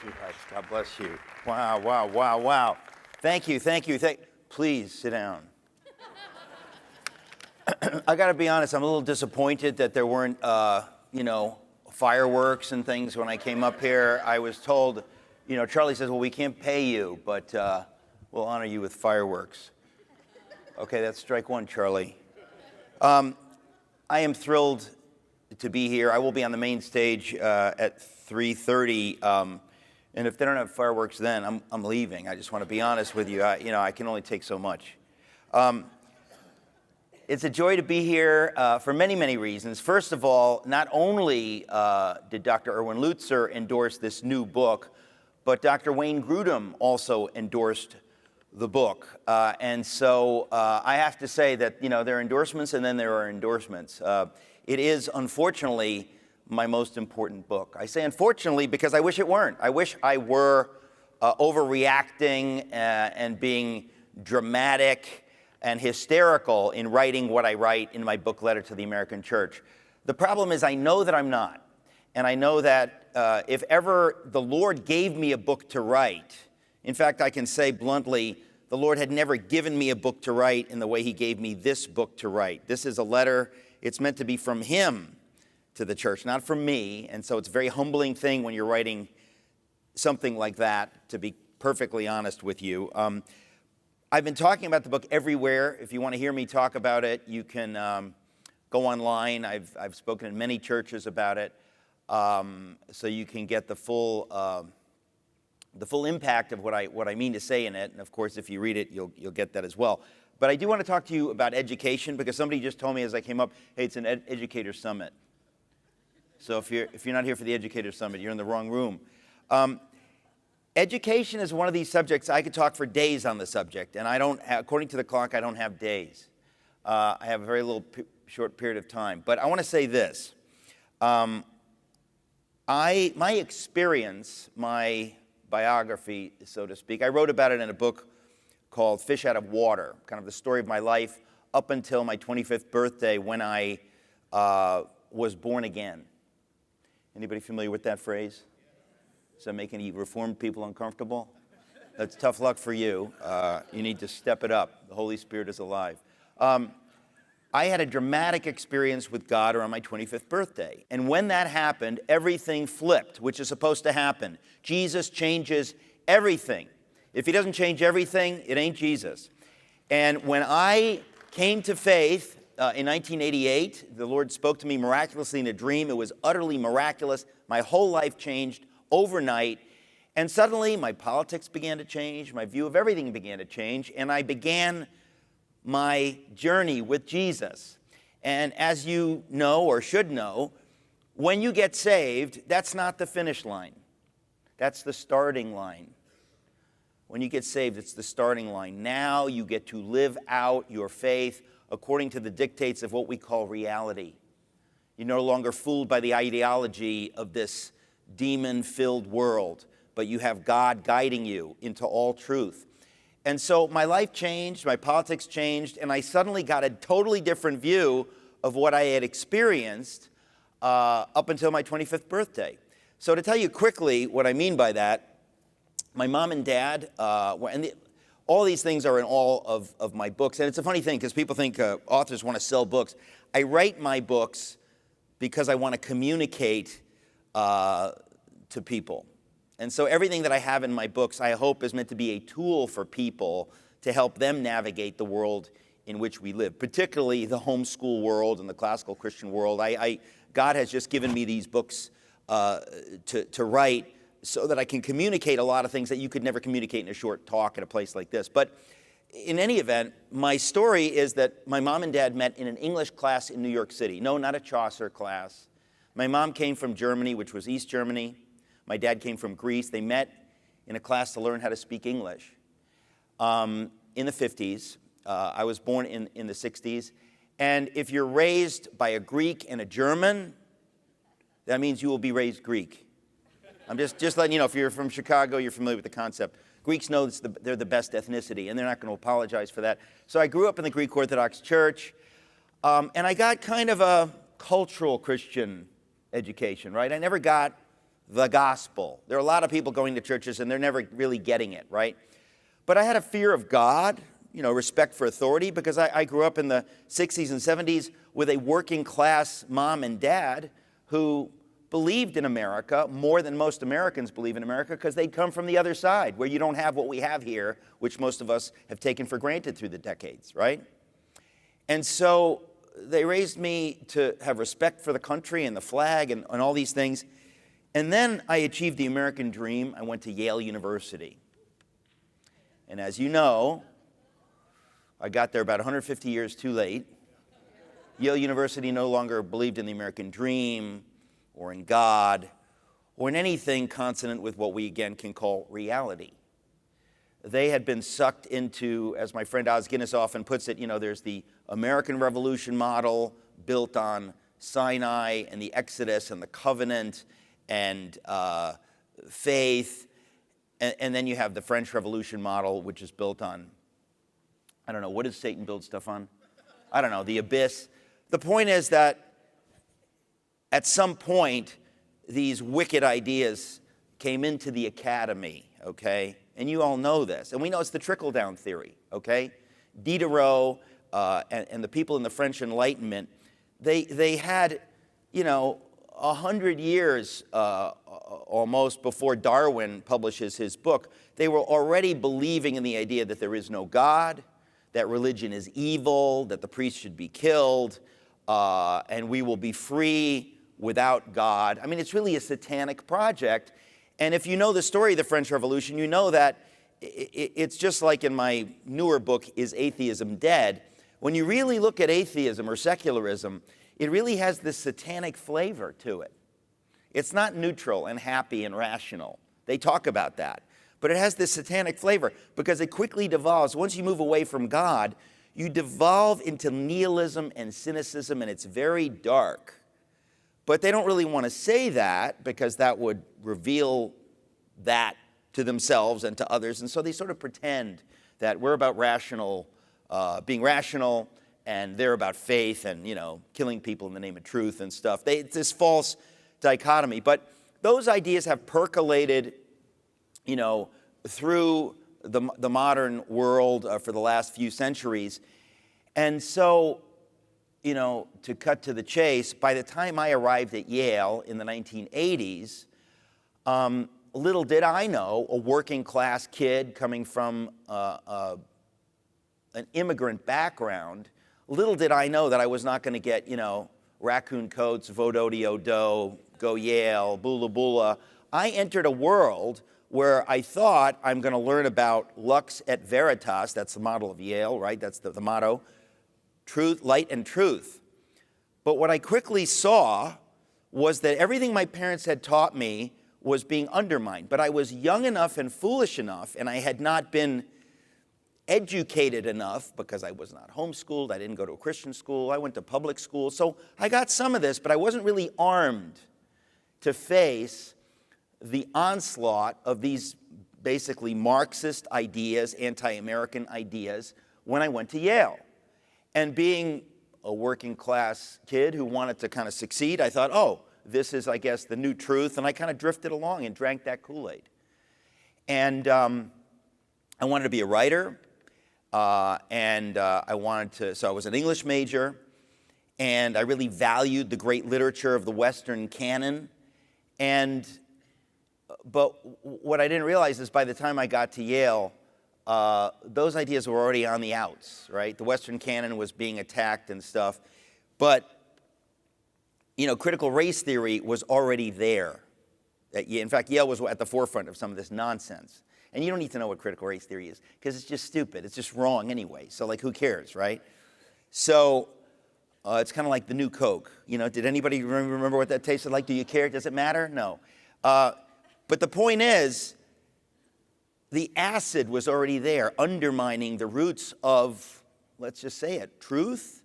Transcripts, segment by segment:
sweethearts. God bless you. Wow, wow, wow, wow. Thank you. Please sit down. I got to be honest, I'm a little disappointed that there weren't, fireworks and things when I came up here. I was told, Charlie says, well, we can't pay you, but we'll honor you with fireworks. Okay, that's strike one, Charlie. I am thrilled to be here. I will be on the main stage at 3:30, and if they don't have fireworks then, I'm leaving. I just want to be honest with you. I can only take so much. It's a joy to be here for many, many reasons. First of all, not only did Dr. Erwin Lutzer endorse this new book, but Dr. Wayne Grudem also endorsed the book. And so I have to say that, there are endorsements and then there are endorsements. It is, unfortunately, my most important book. I say unfortunately because I wish it weren't. I wish I were overreacting and being dramatic and hysterical in writing what I write in my book, Letter to the American Church. The problem is I know that I'm not. And I know that if ever the Lord gave me a book to write, in fact, I can say bluntly, the Lord had never given me a book to write in the way he gave me this book to write. This is a letter. It's meant to be from him to the church, not from me. And so it's a very humbling thing when you're writing something like that, to be perfectly honest with you. I've been talking about the book everywhere. If you want to hear me talk about it, you can go online. I've spoken in many churches about it, so you can get the full impact of what I mean to say in it. And of course, if you read it, you'll get that as well. But I do want to talk to you about education, because somebody just told me as I came up, hey, it's an educator summit. So if you're not here for the educator summit, you're in the wrong room. Education is one of these subjects. I could talk for days on the subject, and according to the clock, I don't have days. I have a very short period of time. But I want to say this. My experience, my biography, so to speak, I wrote about it in a book called Fish Out of Water, kind of the story of my life up until my 25th birthday, when I was born again. Anybody familiar with that phrase? Does that make any Reformed people uncomfortable? That's tough luck for you. You need to step it up. The Holy Spirit is alive. I had a dramatic experience with God around my 25th birthday. And when that happened, everything flipped, which is supposed to happen. Jesus changes everything. If he doesn't change everything, it ain't Jesus. And when I came to faith in 1988, the Lord spoke to me miraculously in a dream. It was utterly miraculous. My whole life changed overnight. And suddenly my politics began to change. My view of everything began to change. And I began my journey with Jesus. And as you know, or should know, when you get saved, that's not the finish line. That's the starting line. When you get saved, it's the starting line. Now you get to live out your faith according to the dictates of what we call reality. You're no longer fooled by the ideology of this demon-filled world, but you have God guiding you into all truth. And so my life changed, my politics changed, and I suddenly got a totally different view of what I had experienced up until my 25th birthday. So to tell you quickly what I mean by that, my mom and dad, all these things are in all of my books. And it's a funny thing, because people think authors want to sell books. I write my books because I want to communicate to people. And so everything that I have in my books, I hope, is meant to be a tool for people to help them navigate the world in which we live, particularly the homeschool world and the classical Christian world. God has just given me these books to write so that I can communicate a lot of things that you could never communicate in a short talk at a place like this. But in any event, my story is that my mom and dad met in an English class in New York City. No, not a Chaucer class. My mom came from Germany, which was East Germany. My dad came from Greece. They met in a class to learn how to speak English in the 50s. I was born in the 60s. And if you're raised by a Greek and a German, that means you will be raised Greek. I'm just letting you know, if you're from Chicago, you're familiar with the concept. Greeks know they're the best ethnicity, and they're not going to apologize for that. So I grew up in the Greek Orthodox Church, and I got kind of a cultural Christian education, right? I never got the gospel. There are a lot of people going to churches and they're never really getting it, right? But I had a fear of God, respect for authority, because I grew up in the 60s and 70s with a working class mom and dad who believed in America more than most Americans believe in America, because they'd come from the other side where you don't have what we have here, which most of us have taken for granted through the decades, right? And so they raised me to have respect for the country and the flag and all these things. And then I achieved the American dream. I went to Yale University. And as you know, I got there about 150 years too late. Yale University no longer believed in the American dream or in God or in anything consonant with what we again can call reality. They had been sucked into, as my friend Os Guinness often puts it, there's the American Revolution model built on Sinai and the Exodus and the covenant and faith. And then you have the French Revolution model, which is built on, I don't know, what does Satan build stuff on? I don't know, the abyss. The point is that at some point, these wicked ideas came into the academy, okay? And you all know this. And we know it's the trickle-down theory, okay? Diderot and the people in the French Enlightenment, they had, 100 years almost before Darwin publishes his book, they were already believing in the idea that there is no God, that religion is evil, that the priest should be killed, and we will be free without God. I mean, it's really a satanic project. And if you know the story of the French Revolution, you know that it's just like in my newer book, Is Atheism Dead? When you really look at atheism or secularism, it really has this satanic flavor to it. It's not neutral and happy and rational. They talk about that. But it has this satanic flavor because it quickly devolves. Once you move away from God, you devolve into nihilism and cynicism, and it's very dark. But they don't really want to say that because that would reveal that to themselves and to others. And so they sort of pretend that we're about being rational, and they're about faith and, killing people in the name of truth and stuff. It's this false dichotomy. But those ideas have percolated, through the modern world for the last few centuries. And so, to cut to the chase, by the time I arrived at Yale in the 1980s, little did I know, a working class kid coming from an immigrant background, little did I know that I was not going to get, raccoon coats, vote-o-de-o-do, go Yale, bula bula. I entered a world where I thought I'm going to learn about lux et veritas. That's the model of Yale, right? That's the motto. Truth, light, and truth. But what I quickly saw was that everything my parents had taught me was being undermined. But I was young enough and foolish enough, and I had not been educated enough because I was not homeschooled. I didn't go to a Christian school. I went to public school. So I got some of this, but I wasn't really armed to face the onslaught of these basically Marxist ideas, anti-American ideas, when I went to Yale. And being a working class kid who wanted to kind of succeed, I thought, this is, I guess, the new truth. And I kind of drifted along and drank that Kool-Aid. And I wanted to be a writer. So I was an English major. And I really valued the great literature of the Western canon. But what I didn't realize is by the time I got to Yale, those ideas were already on the outs, right? The Western canon was being attacked and stuff. But, critical race theory was already there. In fact, Yale was at the forefront of some of this nonsense. And you don't need to know what critical race theory is because it's just stupid. It's just wrong anyway. So, who cares, right? So it's kind of like the new Coke. Did anybody remember what that tasted like? Do you care? Does it matter? No. But the point is, the acid was already there, undermining the roots of, let's just say it, truth,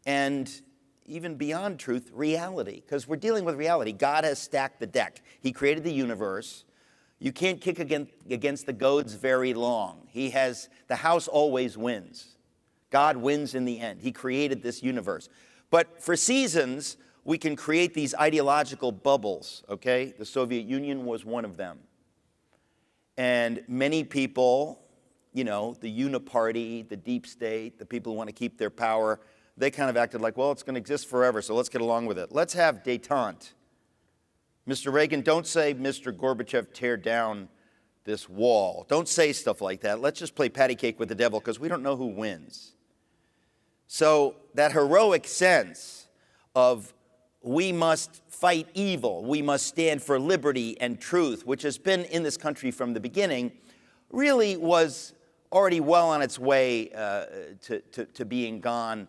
and even beyond truth, reality. Because we're dealing with reality. God has stacked the deck. He created the universe. You can't kick against the goads very long. The house always wins. God wins in the end. He created this universe. But for seasons, we can create these ideological bubbles, okay? The Soviet Union was one of them. And many people, you know, the uniparty, the deep state, the people who want to keep their power, they kind of acted like, well, it's going to exist forever, so let's get along with it. Let's have détente. Mr. Reagan, don't say, Mr. Gorbachev, tear down this wall. Don't say stuff like that. Let's just play patty cake with the devil because we don't know who wins. So that heroic sense of we must fight evil, we must stand for liberty and truth, which has been in this country from the beginning, really was already well on its way to being gone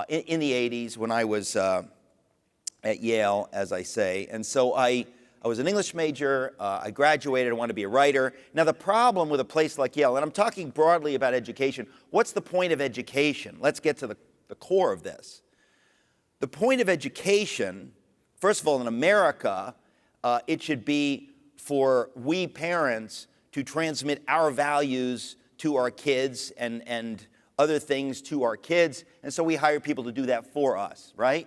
in the 80s when I was at Yale, as I say. And so I was an English major, I graduated, I wanted to be a writer. Now the problem with a place like Yale, and I'm talking broadly about education, what's the point of education? Let's get to the core of this. The point of education, first of all, in America, it should be for we parents to transmit our values to our kids and other things to our kids, and so we hire people to do that for us, right?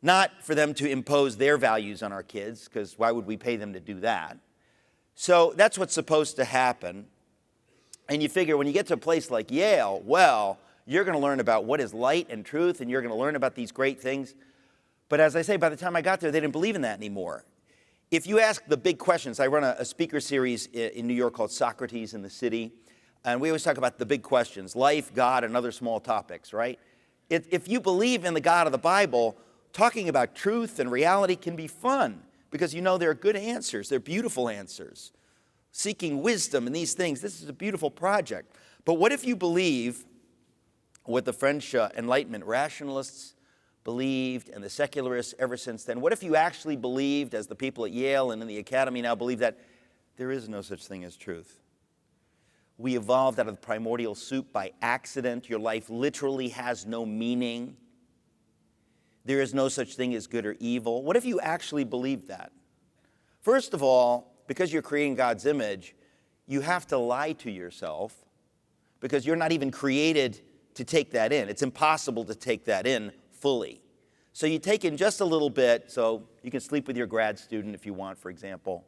Not for them to impose their values on our kids, because why would we pay them to do that? So that's what's supposed to happen. And you figure when you get to a place like Yale, well, you're going to learn about what is light and truth, and you're going to learn about these great things. But as I say, by the time I got there, they didn't believe in that anymore. If you ask the big questions, I run a speaker series in New York called Socrates in the City, and we always talk about the big questions, life, God, and other small topics, right? If you believe in the God of the Bible, talking about truth and reality can be fun because you know there are good answers, they're beautiful answers. Seeking wisdom and these things, this is a beautiful project. But what if you believe what the French Enlightenment rationalists believed and the secularists ever since then? What if you actually believed, as the people at Yale and in the academy now believe, that there is no such thing as truth? We evolved out of the primordial soup by accident. Your life literally has no meaning. There is no such thing as good or evil. What if you actually believed that? First of all, because you're creating God's image, you have to lie to yourself because you're not even created to take that in. It's impossible to take that in fully. So you take in just a little bit, so you can sleep with your grad student if you want, for example.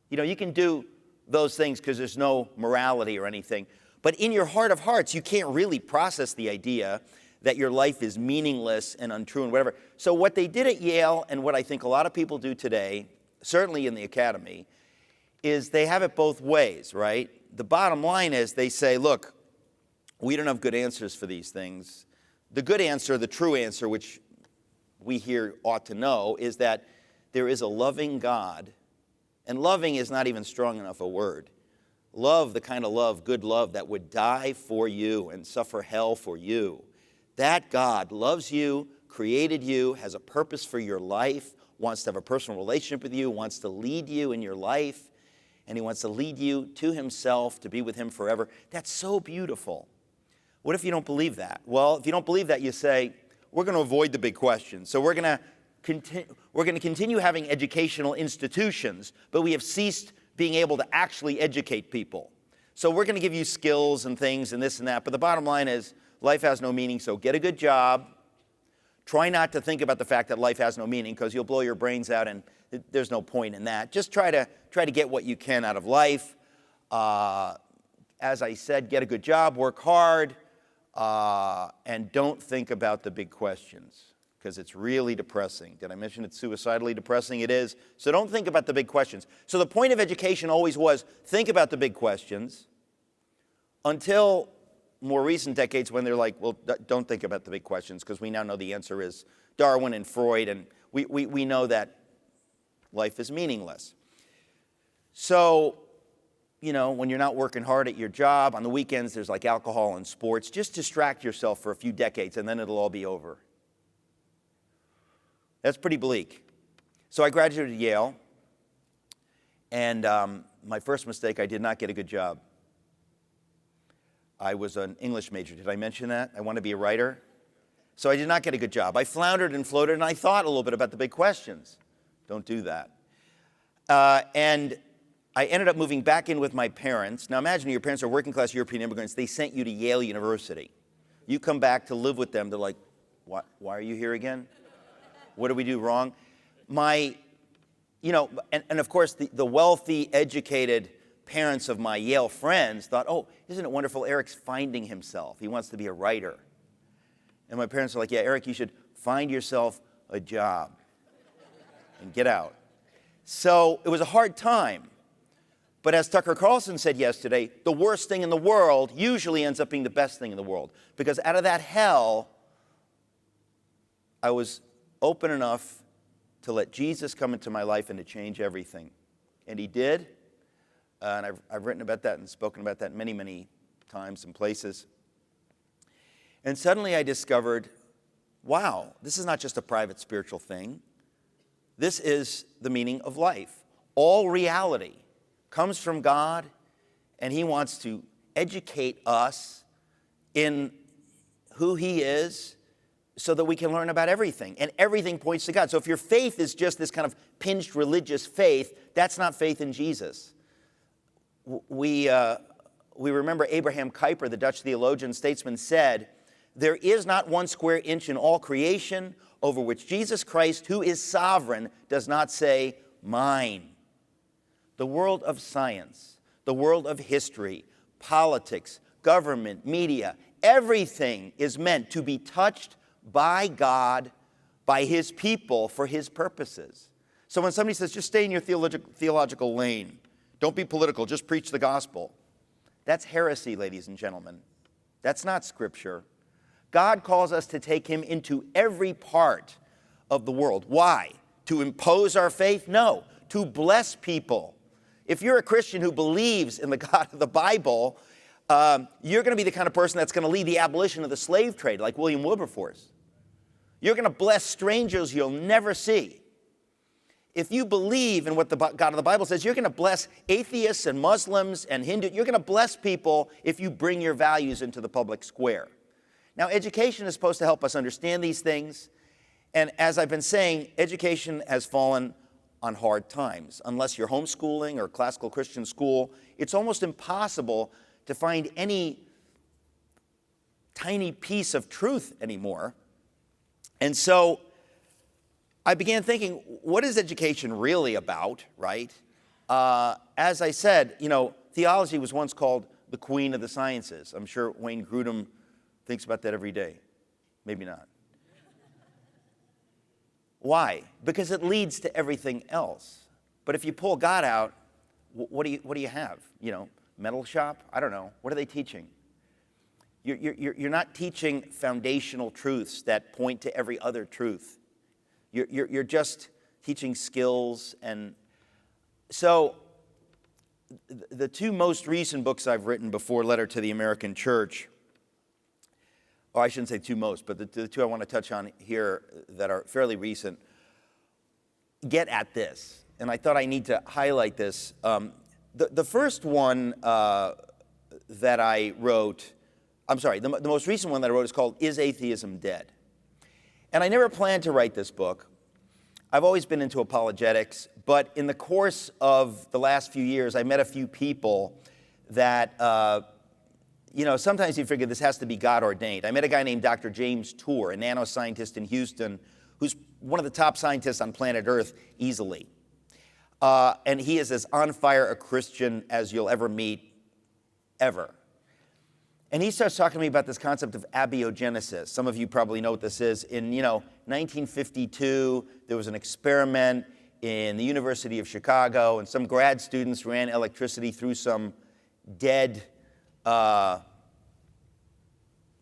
You know, you can do those things because there's no morality or anything. But in your heart of hearts, you can't really process the idea that your life is meaningless and untrue and whatever. So what they did at Yale, and what I think a lot of people do today, certainly in the academy, is they have it both ways, right? The bottom line is they say, look, we don't have good answers for these things. The good answer, the true answer, which we here ought to know, is that there is a loving God, and loving is not even strong enough a word. Love, the kind of love, good love, that would die for you and suffer hell for you. That God loves you, created you, has a purpose for your life, wants to have a personal relationship with you, wants to lead you in your life, and he wants to lead you to himself, to be with him forever. That's so beautiful. What if you don't believe that? Well, if you don't believe that, you say, we're going to avoid the big questions. So we're going to continue having educational institutions, but we have ceased being able to actually educate people. So we're going to give you skills and things and this and that, but the bottom line is life has no meaning, so get a good job. Try not to think about the fact that life has no meaning because you'll blow your brains out and there's no point in that. Just try to get what you can out of life. As I said, get a good job, work hard, and don't think about the big questions because it's really depressing. Did I mention it's suicidally depressing? It is. So don't think about the big questions. So the point of education always was think about the big questions until more recent decades when they're like, well, don't think about the big questions because we now know the answer is Darwin and Freud, and we know that life is meaningless. So, you know, when you're not working hard at your job, on the weekends there's like alcohol and sports, just distract yourself for a few decades and then it'll all be over. That's pretty bleak. So I graduated Yale, and my first mistake, I did not get a good job. I was an English major. Did I mention that? I want to be a writer. So I did not get a good job. I floundered and floated, and I thought a little bit about the big questions. Don't do that. And I ended up moving back in with my parents. Now imagine your parents are working-class European immigrants. They sent you to Yale University. You come back to live with them. They're like, why are you here again? What do we do wrong? My, and of course, the wealthy, educated parents of my Yale friends thought, oh, isn't it wonderful? Eric's finding himself. He wants to be a writer. And my parents were like, yeah, Eric, you should find yourself a job and get out. So it was a hard time. But as Tucker Carlson said yesterday, the worst thing in the world usually ends up being the best thing in the world. Because out of that hell, I was open enough to let Jesus come into my life and to change everything. And he did. And I've written about that and spoken about that many, many times and places. And suddenly I discovered, wow, this is not just a private spiritual thing. This is the meaning of life. All reality comes from God, and he wants to educate us in who he is so that we can learn about everything. And everything points to God. So if your faith is just this kind of pinched religious faith, that's not faith in Jesus. We remember Abraham Kuyper, the Dutch theologian, statesman, said, there is not one square inch in all creation over which Jesus Christ, who is sovereign, does not say, mine. The world of science, the world of history, politics, government, media, everything is meant to be touched by God, by his people, for his purposes. So when somebody says, just stay in your theological lane, don't be political, just preach the gospel, that's heresy, ladies and gentlemen. That's not Scripture. God calls us to take him into every part of the world. Why? To impose our faith? No. To bless people. If you're a Christian who believes in the God of the Bible, you're going to be the kind of person that's going to lead the abolition of the slave trade, like William Wilberforce. You're going to bless strangers you'll never see. If you believe in what the God of the Bible says, you're going to bless atheists and Muslims and Hindus. You're going to bless people if you bring your values into the public square. Now, education is supposed to help us understand these things. And as I've been saying, education has fallen on hard times. Unless you're homeschooling or classical Christian school, it's almost impossible to find any tiny piece of truth anymore. And so I began thinking, what is education really about, right? As I said, theology was once called the queen of the sciences. I'm sure Wayne Grudem thinks about that every day. Maybe not. Why? Because it leads to everything else. But if you pull God out, what do you have? Metal shop? I don't know. What are they teaching? You're not teaching foundational truths that point to every other truth. You're just teaching skills. And so the two most recent books I've written before Letter to the American Church, or I shouldn't say two most, but the two I want to touch on here that are fairly recent, get at this. And I thought I need to highlight this. The first one that I wrote, the most recent one that I wrote is called Is Atheism Dead? And I never planned to write this book. I've always been into apologetics, but in the course of the last few years, I met a few people that, sometimes you figure this has to be God ordained. I met a guy named Dr. James Tour, a nanoscientist in Houston, who's one of the top scientists on planet Earth easily. And he is as on fire a Christian as you'll ever meet, ever. And he starts talking to me about this concept of abiogenesis. Some of you probably know what this is. In 1952, there was an experiment in the University of Chicago, and some grad students ran electricity through some dead, what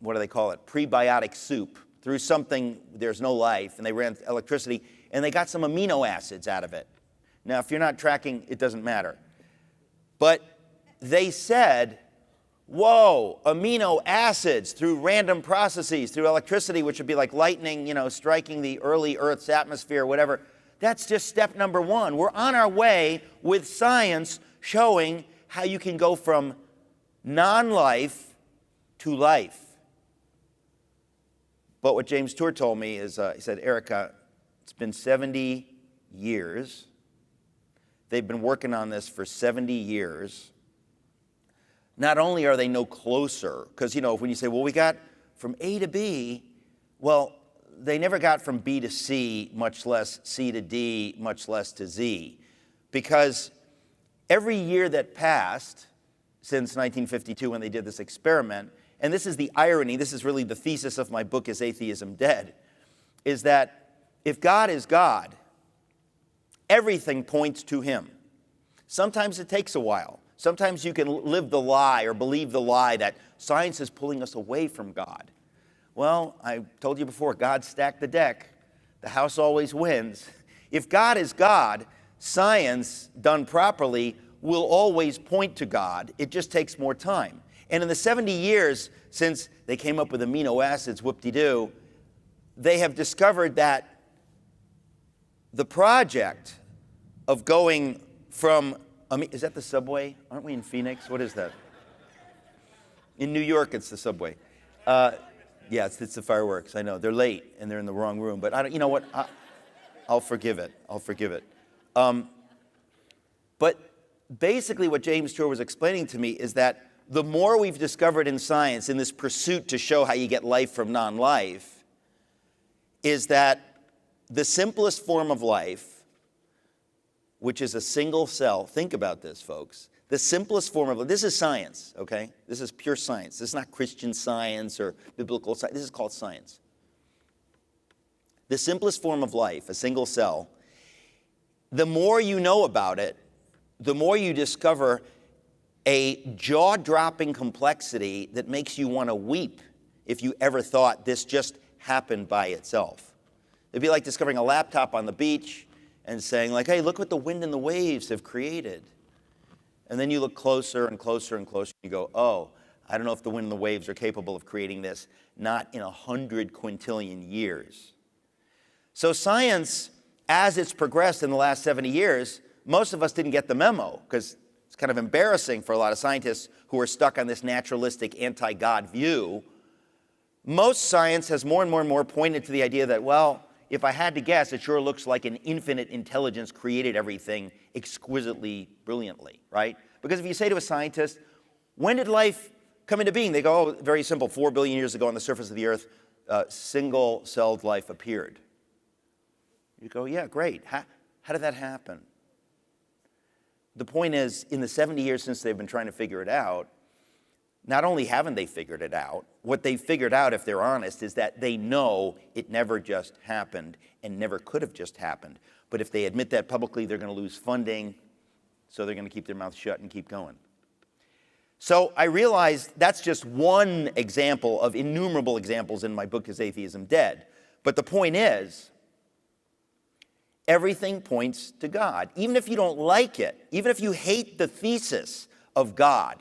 do they call it, prebiotic soup, through something, there's no life, and they ran electricity, and they got some amino acids out of it. Now, if you're not tracking, it doesn't matter. But they said, whoa, amino acids through random processes, through electricity, which would be like lightning, striking the early Earth's atmosphere, whatever. That's just step number one. We're on our way with science showing how you can go from non-life to life. But what James Tour told me is, he said, Erica, it's been 70 years. They've been working on this for 70 years. Not only are they no closer, because, when you say, well, we got from A to B, well, they never got from B to C, much less C to D, much less to Z. Because every year that passed since 1952 when they did this experiment, and this is the irony, this is really the thesis of my book, Is Atheism Dead, is that if God is God, everything points to him. Sometimes it takes a while. Sometimes you can live the lie or believe the lie that science is pulling us away from God. Well, I told you before, God stacked the deck. The house always wins. If God is God, science done properly will always point to God. It just takes more time. And in the 70 years since they came up with amino acids, whoop-de-doo, they have discovered that the project of going from, is that the subway? Aren't we in Phoenix? What is that? In New York, it's the subway. Yeah, it's the fireworks. I know. They're late, and they're in the wrong room. But you know what? I'll forgive it. I'll forgive it. But basically what James Tour was explaining to me is that the more we've discovered in science, in this pursuit to show how you get life from non-life, is that the simplest form of life, which is a single cell, think about this, folks. The simplest form of, this is science, okay? This is pure science. This is not Christian science or biblical science. This is called science. The simplest form of life, a single cell, the more you know about it, the more you discover a jaw-dropping complexity that makes you want to weep if you ever thought this just happened by itself. It'd be like discovering a laptop on the beach and saying, like, hey, look what the wind and the waves have created. And then you look closer and closer and closer, and you go, oh, I don't know if the wind and the waves are capable of creating this, not in 100 quintillion years. So science, as it's progressed in the last 70 years, most of us didn't get the memo, because it's kind of embarrassing for a lot of scientists who are stuck on this naturalistic anti-God view. Most science has more and more and more pointed to the idea that, well, if I had to guess, it sure looks like an infinite intelligence created everything exquisitely, brilliantly, right? Because if you say to a scientist, when did life come into being? They go, oh, very simple, 4 billion years ago on the surface of the earth, single-celled life appeared. You go, yeah, great. How did that happen? The point is, in the 70 years since they've been trying to figure it out, not only haven't they figured it out, what they figured out, if they're honest, is that they know it never just happened and never could have just happened. But if they admit that publicly, they're going to lose funding, so they're going to keep their mouth shut and keep going. So I realized that's just one example of innumerable examples in my book, Is Atheism Dead? But the point is, everything points to God. Even if you don't like it, even if you hate the thesis of God,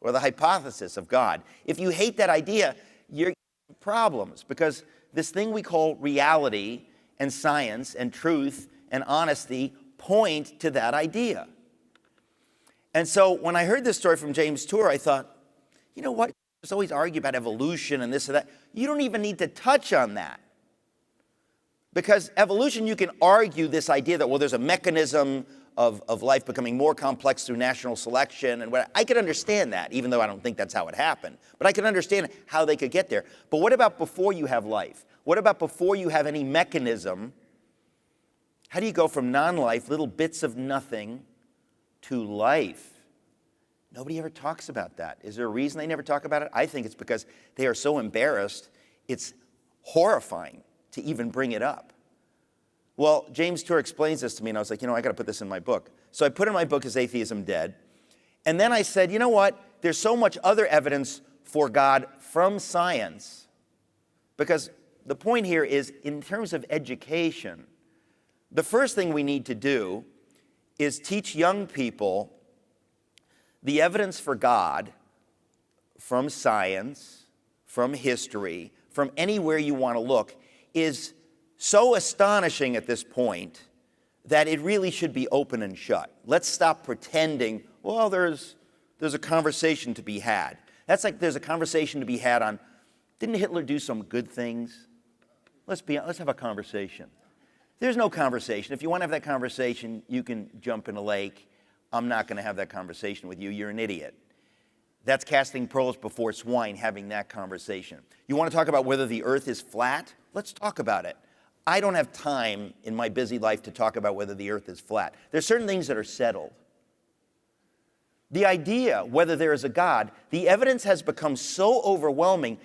or the hypothesis of God, if you hate that idea, you're in problems, because this thing we call reality and science and truth and honesty point to that idea. And so when I heard this story from James Tour, I thought, you know what? There's always argue about evolution and this and that. You don't even need to touch on that. Because evolution, you can argue this idea that, well, there's a mechanism of life becoming more complex through natural selection, and I could understand that, even though I don't think that's how it happened. But I can understand how they could get there. But what about before you have life? What about before you have any mechanism? How do you go from non-life, little bits of nothing, to life? Nobody ever talks about that. Is there a reason they never talk about it? I think it's because they are so embarrassed, it's horrifying to even bring it up. Well, James Tour explains this to me, and I was like, I got to put this in my book. So I put in my book, Is Atheism Dead? And then I said, you know what? There's so much other evidence for God from science. Because the point here is, in terms of education, the first thing we need to do is teach young people the evidence for God from science, from history, from anywhere you want to look, is so astonishing at this point that it really should be open and shut. Let's stop pretending, well, there's a conversation to be had. That's like there's a conversation to be had on, didn't Hitler do some good things? Let's have a conversation. There's no conversation. If you want to have that conversation, you can jump in a lake. I'm not going to have that conversation with you. You're an idiot. That's casting pearls before swine, having that conversation. You want to talk about whether the earth is flat? Let's talk about it. I don't have time in my busy life to talk about whether the earth is flat. There's certain things that are settled. The idea whether there is a God, the evidence has become so overwhelming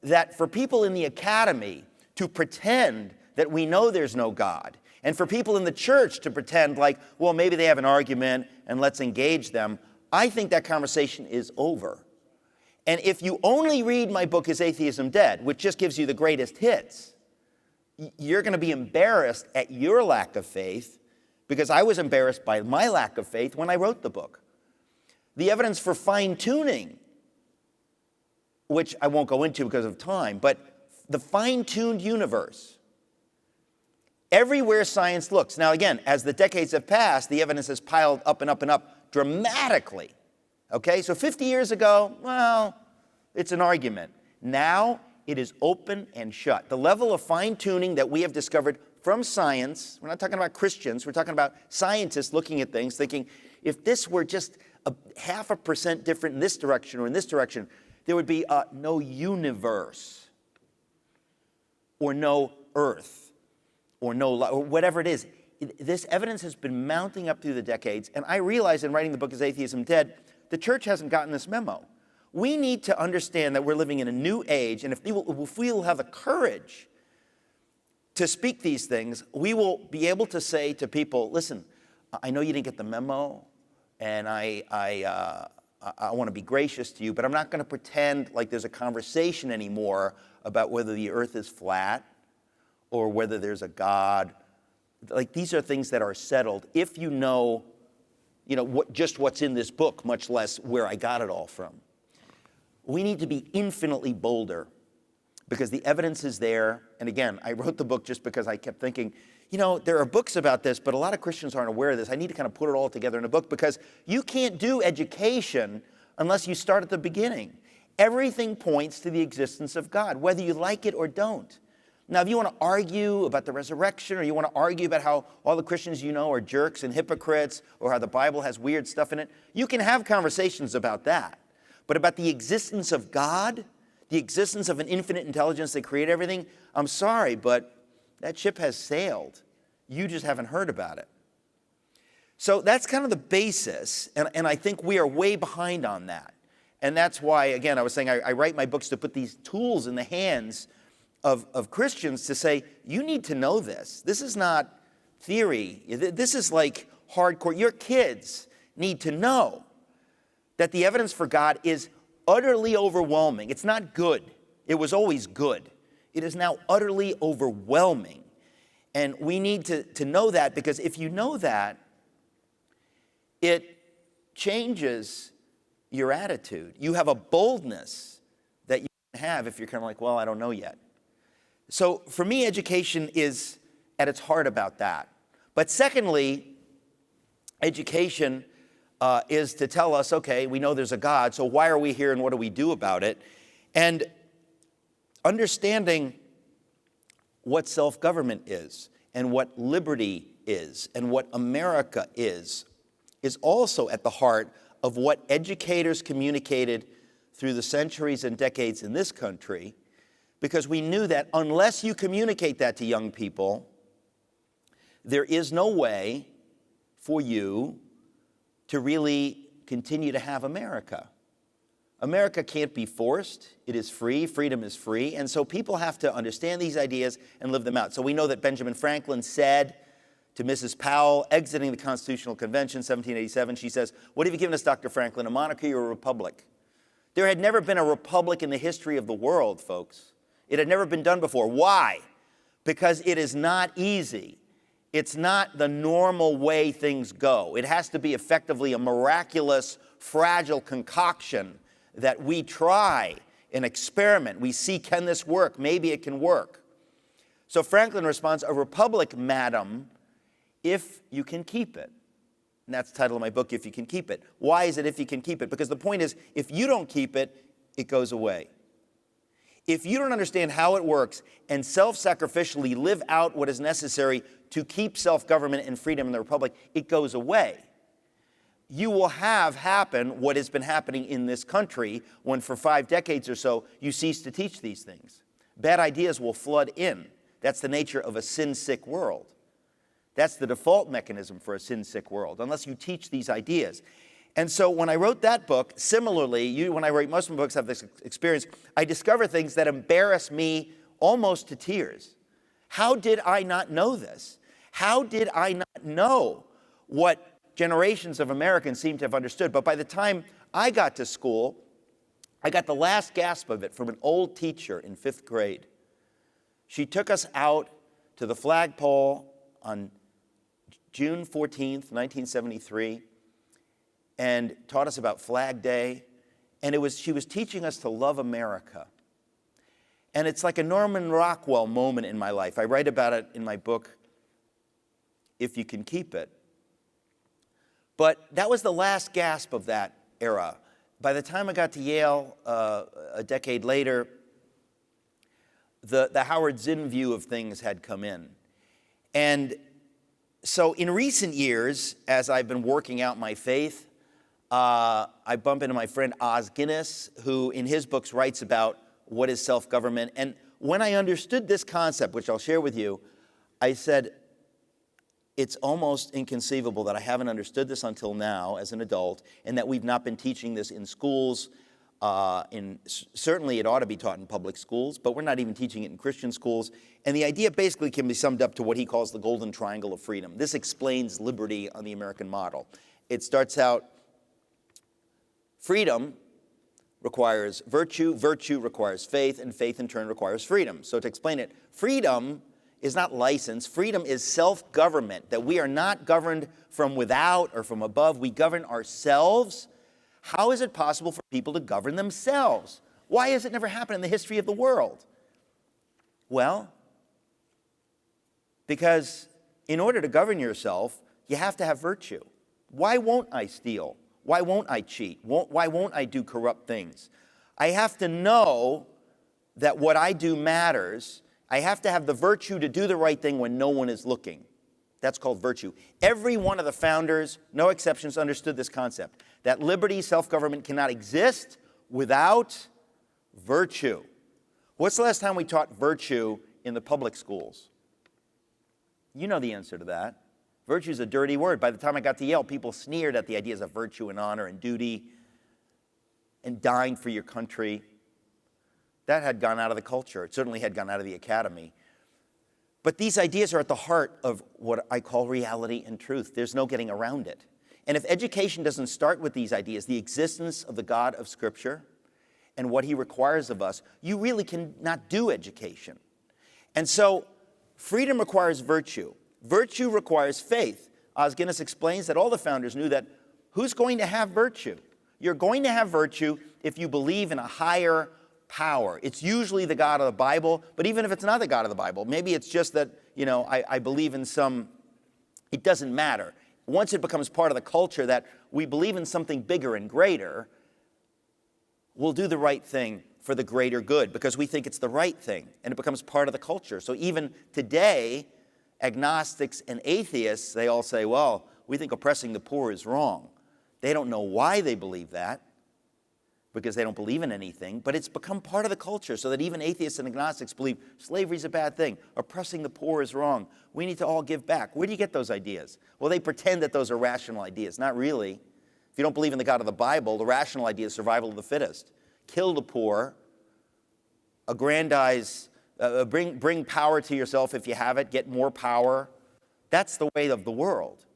that for people in the academy to pretend that we know there's no God, and for people in the church to pretend like, well, maybe they have an argument and let's engage them, I think that conversation is over. And if you only read my book, Is Atheism Dead?, which just gives you the greatest hits, you're going to be embarrassed at your lack of faith, because I was embarrassed by my lack of faith when I wrote the book. The evidence for fine-tuning, which I won't go into because of time, but the fine-tuned universe, everywhere science looks. Now again, as the decades have passed, the evidence has piled up and up and up dramatically. Okay, so 50 years ago, well, it's an argument. Now it is open and shut. The level of fine-tuning that we have discovered from science, we're not talking about Christians, we're talking about scientists looking at things, thinking, if this were just a 0.5% different in this direction or in this direction, there would be no universe, or no earth, or no life, or whatever it is. This evidence has been mounting up through the decades, and I realize in writing the book, Is Atheism Dead?, the church hasn't gotten this memo. We need to understand that we're living in a new age, and if we will have the courage to speak these things, we will be able to say to people, listen, I know you didn't get the memo, and I want to be gracious to you, but I'm not going to pretend like there's a conversation anymore about whether the earth is flat or whether there's a God. Like, these are things that are settled if you know just what's in this book, much less where I got it all from. We need to be infinitely bolder because the evidence is there. And again, I wrote the book just because I kept thinking, there are books about this, but a lot of Christians aren't aware of this. I need to kind of put it all together in a book because you can't do education unless you start at the beginning. Everything points to the existence of God, whether you like it or don't. Now, if you want to argue about the resurrection, or you want to argue about how all the Christians are jerks and hypocrites, or how the Bible has weird stuff in it, you can have conversations about that. But about the existence of God, the existence of an infinite intelligence that created everything, I'm sorry, but that ship has sailed. You just haven't heard about it. So that's kind of the basis, and I think we are way behind on that. And that's why, again, I was saying I write my books to put these tools in the hands of Christians to say, you need to know this. This is not theory. This is like hardcore. Your kids need to know that the evidence for God is utterly overwhelming. It's not good. It was always good. It is now utterly overwhelming. And we need to know that, because if you know that, it changes your attitude. You have a boldness that you don't have if you're kind of like, well, I don't know yet. So for me, education is at its heart about that. But secondly, education is to tell us, okay, we know there's a God, so why are we here and what do we do about it? And understanding what self-government is and what liberty is and what America is also at the heart of what educators communicated through the centuries and decades in this country, because we knew that unless you communicate that to young people, there is no way for you to really continue to have America. America can't be forced. It is free. Freedom is free. And so people have to understand these ideas and live them out. So we know that Benjamin Franklin said to Mrs. Powell, exiting the Constitutional Convention, 1787, she says, "What have you given us, Dr. Franklin, a monarchy or a republic?" There had never been a republic in the history of the world, folks. It had never been done before. Why? Because it is not easy. It's not the normal way things go. It has to be effectively a miraculous, fragile concoction that we try and experiment. We see, can this work? Maybe it can work. So Franklin responds, "A republic, madam, if you can keep it." And that's the title of my book, If You Can Keep It. Why is it if you can keep it? Because the point is, if you don't keep it, it goes away. If you don't understand how it works and self-sacrificially live out what is necessary to keep self-government and freedom in the republic, it goes away. you will have happen what has been happening in this country when for 5 decades or so you cease to teach these things. Bad ideas will flood in. That's the nature of a sin-sick world. That's the default mechanism for a sin-sick world, unless you teach these ideas. And so when I wrote that book, similarly, when I write Muslim books, I have this experience, I discover things that embarrass me almost to tears. How did I not know this? How did I not know what generations of Americans seem to have understood? But by the time I got to school, I got the last gasp of it from an old teacher in 5th grade. She took us out to the flagpole on June 14th, 1973, and taught us about Flag Day. And she was teaching us to love America. And it's like a Norman Rockwell moment in my life. I write about it in my book, If You Can Keep It. But that was the last gasp of that era. By the time I got to Yale a decade later, the Howard Zinn view of things had come in. And so in recent years, as I've been working out my faith, I bump into my friend Os Guinness, who in his books writes about what is self-government. And when I understood this concept, which I'll share with you, I said, it's almost inconceivable that I haven't understood this until now as an adult, and that we've not been teaching this in schools. Certainly it ought to be taught in public schools, but we're not even teaching it in Christian schools. And the idea basically can be summed up to what he calls the golden triangle of freedom. This explains liberty on the American model. It starts out, freedom requires virtue, virtue requires faith, and faith in turn requires freedom. So to explain it, freedom is not license. Freedom is self-government, that we are not governed from without or from above. We govern ourselves. How is it possible for people to govern themselves? Why has it never happened in the history of the world? Well, because in order to govern yourself, you have to have virtue. Why won't I steal? Why won't I cheat? Why won't I do corrupt things? I have to know that what I do matters. I have to have the virtue to do the right thing when no one is looking. That's called virtue. Every one of the founders, no exceptions, understood this concept, that liberty, self-government cannot exist without virtue. What's the last time we taught virtue in the public schools? You know the answer to that. Virtue is a dirty word. By the time I got to Yale, people sneered at the ideas of virtue and honor and duty and dying for your country. That had gone out of the culture. It certainly had gone out of the academy. But these ideas are at the heart of what I call reality and truth. There's no getting around it. And if education doesn't start with these ideas, the existence of the God of Scripture and what he requires of us, you really cannot do education. And so freedom requires virtue. Virtue requires faith. Os Guinness explains that all the founders knew that who's going to have virtue? You're going to have virtue if you believe in a higher power. It's usually the God of the Bible, but even if it's not the God of the Bible, maybe it's just that, I believe in some, it doesn't matter. Once it becomes part of the culture that we believe in something bigger and greater, we'll do the right thing for the greater good because we think it's the right thing, and it becomes part of the culture. So even today, agnostics and atheists, they all say, well, we think oppressing the poor is wrong. They don't know why they believe that, because they don't believe in anything, but it's become part of the culture so that even atheists and agnostics believe slavery is a bad thing, oppressing the poor is wrong, we need to all give back. Where do you get those ideas? Well, they pretend that those are rational ideas. Not really. If you don't believe in the God of the Bible, the rational idea is survival of the fittest. Kill the poor, aggrandize, bring power to yourself if you have it, get more power. That's the way of the world.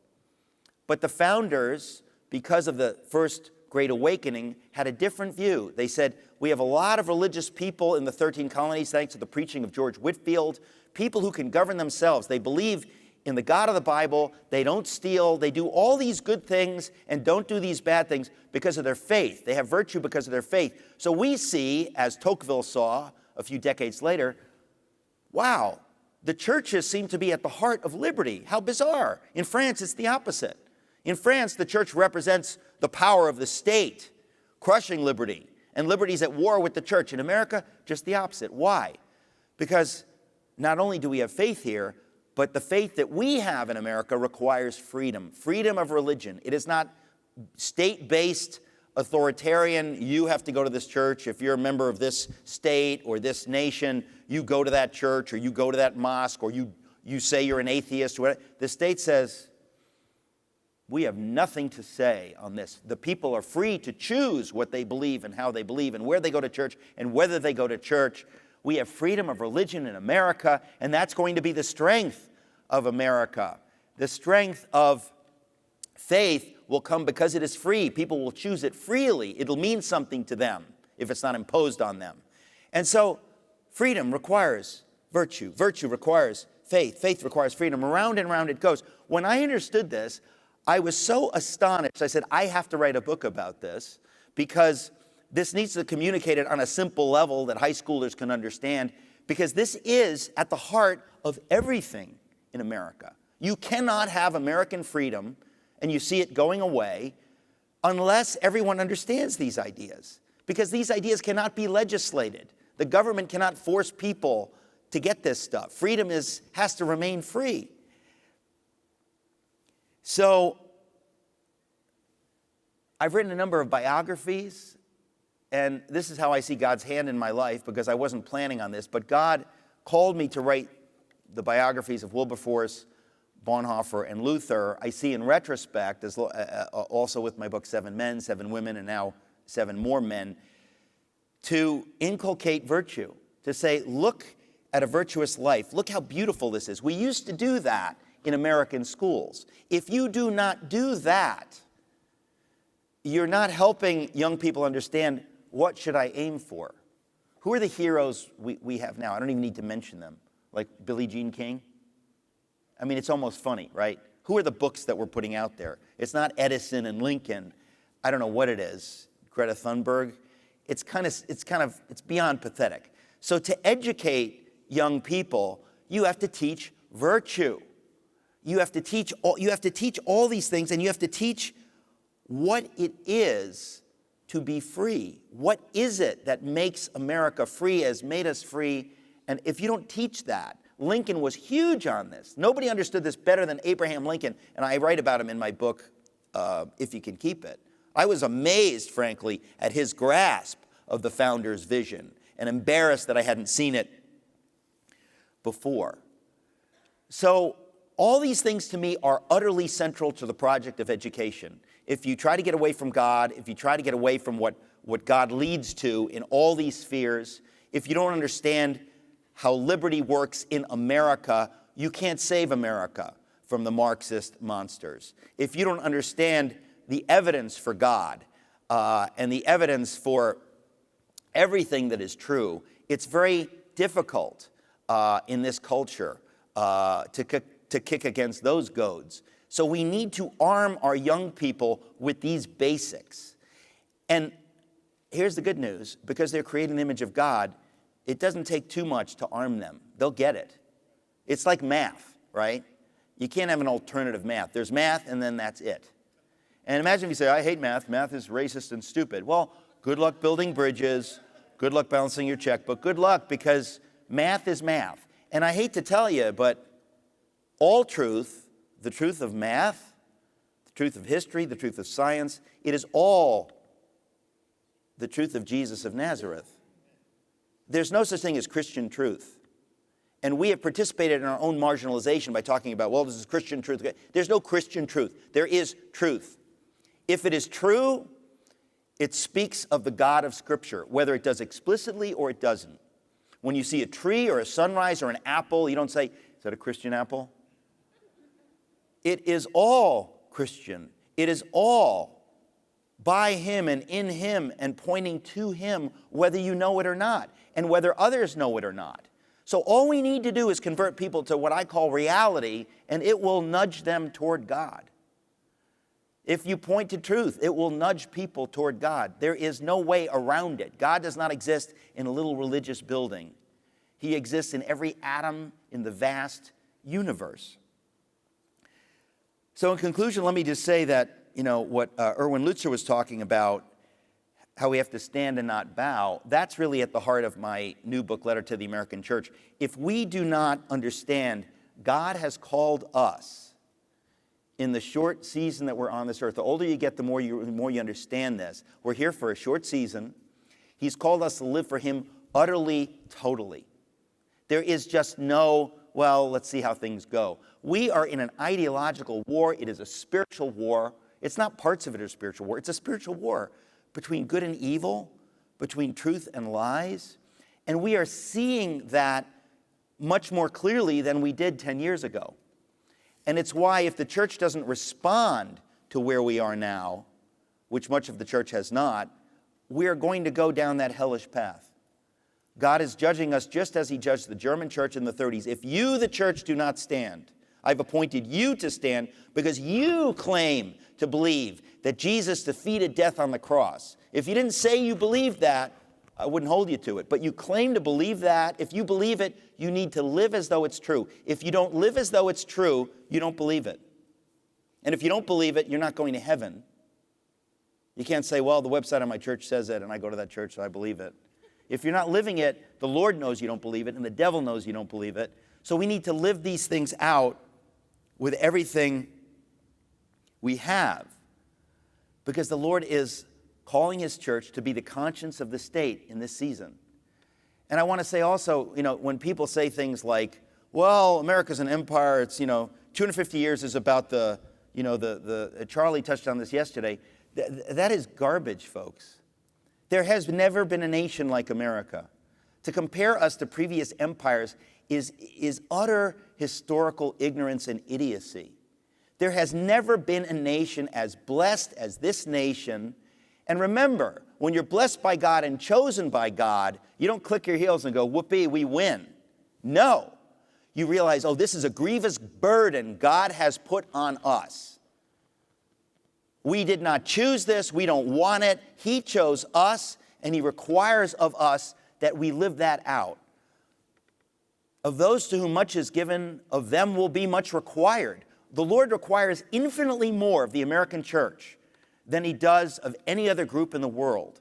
But the founders, because of the first Great Awakening, had a different view. They said, we have a lot of religious people in the 13 colonies, thanks to the preaching of George Whitefield, people who can govern themselves. They believe in the God of the Bible. They don't steal. They do all these good things and don't do these bad things because of their faith. They have virtue because of their faith. So we see, as Tocqueville saw a few decades later, wow, the churches seem to be at the heart of liberty. How bizarre. In France, it's the opposite. In France, the church represents the power of the state, crushing liberty, and liberty is at war with the church. In America, just the opposite. Why? Because not only do we have faith here, but the faith that we have in America requires freedom, freedom of religion. It is not state-based authoritarian, you have to go to this church. If you're a member of this state or this nation, you go to that church or you go to that mosque or you say you're an atheist or whatever. The state says, we have nothing to say on this. The people are free to choose what they believe and how they believe and where they go to church and whether they go to church. We have freedom of religion in America, and that's going to be the strength of America. The strength of faith will come because it is free. People will choose it freely. It'll mean something to them if it's not imposed on them. And so freedom requires virtue. Virtue requires faith. Faith requires freedom. Around and around it goes. When I understood this, I was so astonished. I said, I have to write a book about this because this needs to be communicated on a simple level that high schoolers can understand, because this is at the heart of everything in America. You cannot have American freedom, and you see it going away, unless everyone understands these ideas, because these ideas cannot be legislated. The government cannot force people to get this stuff. Freedom has to remain free. So I've written a number of biographies, and this is how I see God's hand in my life, because I wasn't planning on this, but God called me to write the biographies of Wilberforce, Bonhoeffer, and Luther. I see in retrospect, also with my book, 7 Men, 7 Women, and now 7 More Men, to inculcate virtue, to say, look at a virtuous life. Look how beautiful this is. We used to do that in American schools. If you do not do that, you're not helping young people understand, what should I aim for? Who are the heroes we have now? I don't even need to mention them. Like Billie Jean King? I mean, it's almost funny, right? Who are the books that we're putting out there? It's not Edison and Lincoln. I don't know what it is. Greta Thunberg. It's beyond pathetic. So to educate young people, you have to teach virtue. You have to teach all these things, and you have to teach what it is to be free. What is it that makes America free, has made us free? And if you don't teach that, Lincoln was huge on this. Nobody understood this better than Abraham Lincoln, and I write about him in my book, If You Can Keep It. I was amazed, frankly, at his grasp of the founder's vision, and embarrassed that I hadn't seen it before. So all these things to me are utterly central to the project of education. If you try to get away from God, if you try to get away from what God leads to in all these spheres, if you don't understand how liberty works in America, you can't save America from the Marxist monsters. If you don't understand the evidence for God and the evidence for everything that is true, it's very difficult in this culture to kick against those goads. So we need to arm our young people with these basics. And here's the good news. Because they're created in the image of God, it doesn't take too much to arm them. They'll get it. It's like math, right? You can't have an alternative math. There's math, and then that's it. And imagine if you say, I hate math. Math is racist and stupid. Well, good luck building bridges. Good luck balancing your checkbook. Good luck, because math is math. And I hate to tell you, but all truth, the truth of math, the truth of history, the truth of science, it is all the truth of Jesus of Nazareth. There's no such thing as Christian truth. And we have participated in our own marginalization by talking about, well, this is Christian truth. There's no Christian truth. There is truth. If it is true, it speaks of the God of Scripture, whether it does explicitly or it doesn't. When you see a tree or a sunrise or an apple, you don't say, is that a Christian apple? It is all Christian. It is all by Him and in Him and pointing to Him, whether you know it or not, and whether others know it or not. So all we need to do is convert people to what I call reality, and it will nudge them toward God. If you point to truth, it will nudge people toward God. There is no way around it. God does not exist in a little religious building. He exists in every atom in the vast universe. So in conclusion, let me just say that, what Erwin Lutzer was talking about, how we have to stand and not bow, that's really at the heart of my new book, Letter to the American Church. If we do not understand God has called us, in the short season that we're on this earth. The older you get, the more you understand this. We're here for a short season. He's called us to live for him utterly, totally. There is just no, well, let's see how things go. We are in an ideological war. It is a spiritual war. It's not parts of it are spiritual war. It's a spiritual war between good and evil, between truth and lies. And we are seeing that much more clearly than we did 10 years ago. And it's why if the church doesn't respond to where we are now, which much of the church has not, we are going to go down that hellish path. God is judging us just as he judged the German church in the 30s. If you, the church, do not stand, I've appointed you to stand because you claim to believe that Jesus defeated death on the cross. If you didn't say you believed that, I wouldn't hold you to it. But you claim to believe that. If you believe it, you need to live as though it's true. If you don't live as though it's true, you don't believe it. And if you don't believe it, you're not going to heaven. You can't say, well, the website of my church says it, and I go to that church, so I believe it. If you're not living it, the Lord knows you don't believe it, and the devil knows you don't believe it. So we need to live these things out with everything we have, because the Lord is calling his church to be the conscience of the state in this season. And I want to say also, when people say things like, well, America's an empire, it's, 250 years is about the Charlie touched on this yesterday. That is garbage, folks. There has never been a nation like America. To compare us to previous empires is utter historical ignorance and idiocy. There has never been a nation as blessed as this nation. And remember, when you're blessed by God and chosen by God, you don't click your heels and go, whoopee, we win. No. You realize, oh, this is a grievous burden God has put on us. We did not choose this. We don't want it. He chose us, and he requires of us that we live that out. Of those to whom much is given, of them will be much required. The Lord requires infinitely more of the American church than he does of any other group in the world.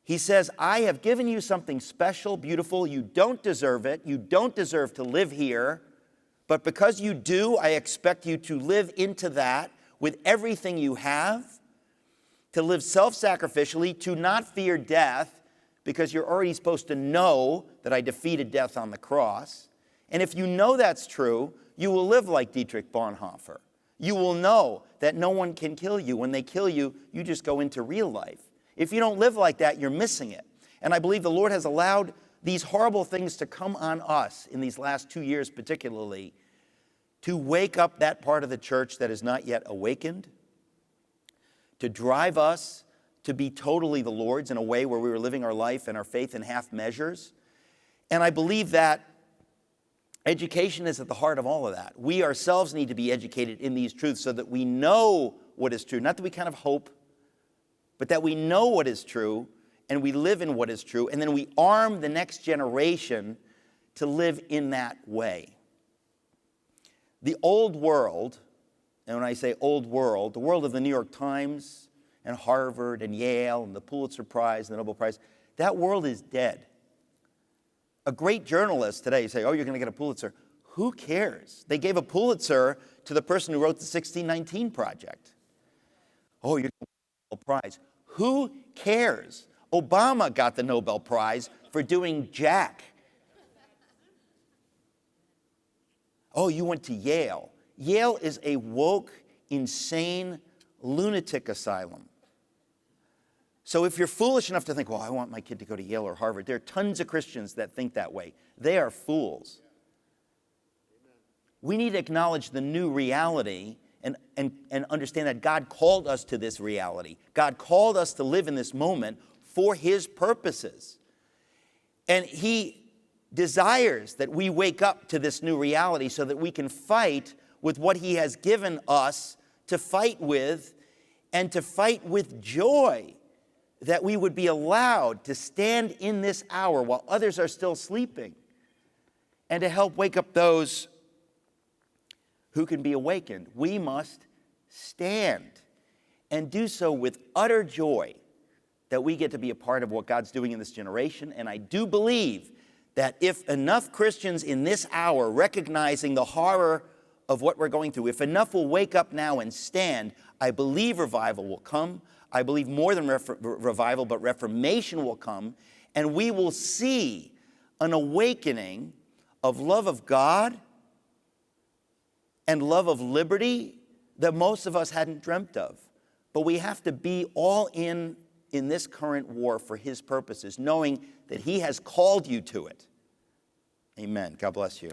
He says, I have given you something special, beautiful. You don't deserve it. You don't deserve to live here. But because you do, I expect you to live into that with everything you have, to live self-sacrificially, to not fear death, because you're already supposed to know that I defeated death on the cross. And if you know that's true, you will live like Dietrich Bonhoeffer. You will know that no one can kill you. When they kill you, you just go into real life. If you don't live like that, you're missing it. And I believe the Lord has allowed these horrible things to come on us in these last 2 years particularly, to wake up that part of the church that is not yet awakened, to drive us to be totally the Lord's in a way where we were living our life and our faith in half measures. And I believe that education is at the heart of all of that. We ourselves need to be educated in these truths so that we know what is true. Not that we kind of hope, but that we know what is true and we live in what is true. And then we arm the next generation to live in that way. The old world, and when I say old world, the world of the New York Times and Harvard and Yale and the Pulitzer Prize and the Nobel Prize, that world is dead. A great journalist today say, oh, you're going to get a Pulitzer. Who cares? They gave a Pulitzer to the person who wrote the 1619 Project. Oh, you're going to get a Nobel Prize. Who cares? Obama got the Nobel Prize for doing jack. Oh, you went to Yale. Yale is a woke, insane, lunatic asylum. So if you're foolish enough to think, well, I want my kid to go to Yale or Harvard, there are tons of Christians that think that way. They are fools. We need to acknowledge the new reality and understand that God called us to this reality. God called us to live in this moment for his purposes. And he desires that we wake up to this new reality so that we can fight with what he has given us to fight with, and to fight with joy, that we would be allowed to stand in this hour while others are still sleeping, and to help wake up those who can be awakened. We must stand and do so with utter joy that we get to be a part of what God's doing in this generation. And I do believe that if enough Christians in this hour, recognizing the horror of what we're going through, if enough will wake up now and stand, I believe revival will come. I believe more than revival, but reformation will come, and we will see an awakening of love of God and love of liberty that most of us hadn't dreamt of. But we have to be all in this current war for his purposes, knowing that he has called you to it. Amen. God bless you.